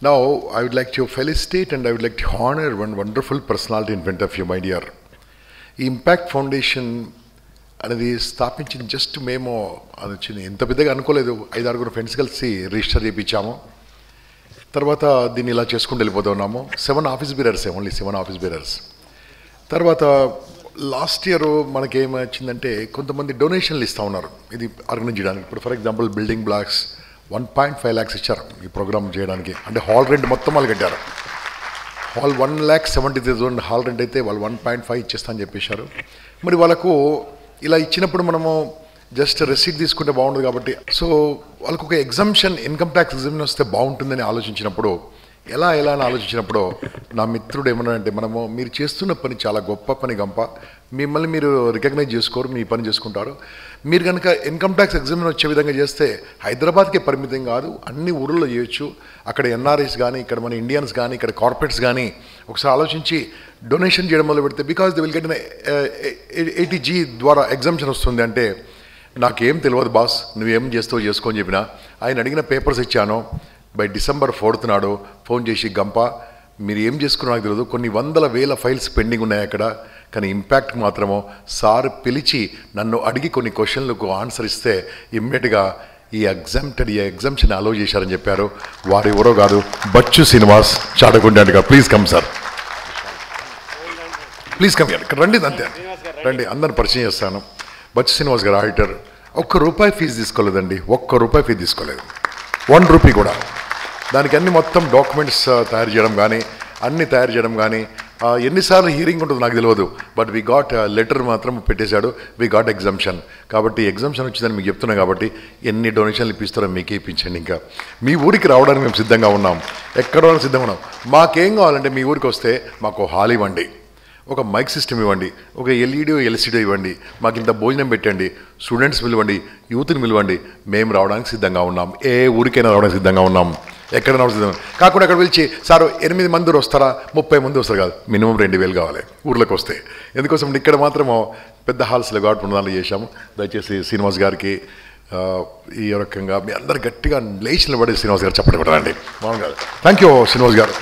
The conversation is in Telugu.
Now, I would like to felicitate and I would like to honor one wonderful personality in front of you, my dear. ఈ ఇంపాక్ట్ ఫౌండేషన్ అనేది స్థాపించిన జస్ట్ మేము అది వచ్చింది ఎంత పెద్దగా అనుకోలేదు. 5-6 ఫ్రెండ్స్ కలిసి రిజిస్టర్ చేయించాము. తర్వాత దీన్ని ఇలా చేసుకుంటూ వెళ్ళిపోతూ ఉన్నాము. 7 office bearers, only 7 office bearers. తర్వాత లాస్ట్ ఇయర్ మనకేమొచ్చిందంటే కొంతమంది డొనేషన్లు ఇస్తూ ఉన్నారు ఇది ఆర్గనైజ్ చేయడానికి. ఇప్పుడు for example building blocks 1.5 lakhs ఇచ్చారు ఈ ప్రోగ్రామ్ చేయడానికి. అంటే హాల్ రెంట్ మొత్తం వాళ్ళు కట్టారు. హాల్ 1,70,000 హాల్ రెంట్ అయితే వాళ్ళు 1.5 ఇచ్చేస్తామని చెప్పేశారు. మరి వాళ్ళకు ఇలా ఇచ్చినప్పుడు మనము జస్ట్ రెసీట్ తీసుకుంటే బాగుంటుంది కాబట్టి సో వాళ్ళకు ఒక ఎగ్జంప్షన్, ఇన్కమ్ ట్యాక్స్ ఎగ్జంప్షన్ వస్తే బాగుంటుందని ఆలోచించినప్పుడు ఎలా అని ఆలోచించినప్పుడు నా మిత్రుడు ఏమన్నాడంటే, మనము మీరు చేస్తున్న పని చాలా గొప్ప పని గంప, మిమ్మల్ని మీరు రికగ్నైజ్ చేసుకోరు, మీ పని చేసుకుంటారు. మీరు కనుక ఇన్కమ్ ట్యాక్స్ ఎగ్జామినేషన్ వచ్చే విధంగా చేస్తే హైదరాబాద్కే పరిమితం కాదు, అన్ని ఊళ్ళలో చేయొచ్చు. అక్కడ ఎన్ఆర్ఐస్ కానీ, ఇక్కడ మన ఇండియన్స్ కానీ, ఇక్కడ కార్పొరేట్స్ కానీ ఒకసారి ఆలోచించి డొనేషన్ చేయడం మొదలు పెడితే because they will get 80G ద్వారా ఎగ్జామ్షన్ వస్తుంది. అంటే నాకేం తెలియదు బాస్, నువ్వేం చేస్తావు చేసుకో అని చెప్పిన. ఆయన అడిగిన పేపర్స్ ఇచ్చాను. బై December 4th నాడు ఫోన్ చేసి, గంప మీరు ఏం చేసుకున్నా నాకు తెలియదు, కొన్ని 100,000 ఫైల్స్ పెండింగ్ ఉన్నాయి అక్కడ, కానీ ఇంపాక్ట్ మాత్రము సార్ పిలిచి నన్ను అడిగి కొన్ని క్వశ్చన్లకు ఆన్సర్ ఇస్తే ఇమ్మీడియట్గా ఈ ఎగ్జామ్షన్ అలో చేశారని చెప్పారు. వారు ఎవరో కాదు, బచ్చు శ్రీనివాస్ చాటగుండాడుగా. Please come sir, please come. ఇక్కడ రండి, అంతే రండి, అందరిని పరిచయం చేస్తాను. బచ్చు శ్రీనివాస్ గారు ఆడిటర్. ₹1 ఫీజు తీసుకోలేదండి, ₹1 ఫీజు తీసుకోలేదు, ₹1 కూడా. దానికి అన్ని మొత్తం డాక్యుమెంట్స్ తయారు చేయడం కానీ, అన్ని తయారు చేయడం కానీ, ఎన్నిసార్లు హియరింగ్ ఉంటుందో నాకు తెలియదు. బట్ వీ గాట్ లెటర్ మాత్రం పెట్టేశాడు, వీ గాట్ ఎగ్జామ్షన్. కాబట్టి ఎగ్జామ్షన్ వచ్చిందని మీకు చెప్తున్నాం కాబట్టి ఎన్ని డొనేషన్లు ఇప్పిస్తారో మీకే ఇప్పించండి. ఇంకా మీ ఊరికి రావడానికి మేము సిద్ధంగా ఉన్నాం, ఎక్కడ సిద్ధంగా ఉన్నాం. మాకేం కావాలంటే మీ ఊరికి వస్తే మాకు హాల్ ఇవ్వండి, ఒక మైక్ సిస్టమ్ ఇవ్వండి, ఒక LED LCD ఇవ్వండి, మాకు ఇంత భోజనం పెట్టండి, స్టూడెంట్స్ పిలవండి, యూత్ని పిలవండి, మేము రావడానికి సిద్ధంగా ఉన్నాం. ఏ ఊరికైనా రావడానికి సిద్ధంగా ఉన్నాం, ఎక్కడైనా రావడానికి సిద్ధంగా. కాకుండా అక్కడ పిలిచి సార్ 8 మంది వస్తారా, 30 మంది వస్తారు కాదు, మినిమం 2,000 కావాలి ఊర్లోకి వస్తే. ఎందుకోసం ఇక్కడ మాత్రము పెద్ద హాల్స్లో కాబట్టి దానిలో చేశాము. దయచేసి శ్రీనివాస్ గారికి ఈ రకంగా మీ అందరు గట్టిగా లేచి నిలబడి శ్రీనివాస్ గారు చెప్పండి పెట్టండి. బాగుంది. థ్యాంక్ యూ శ్రీనివాస్ గారు.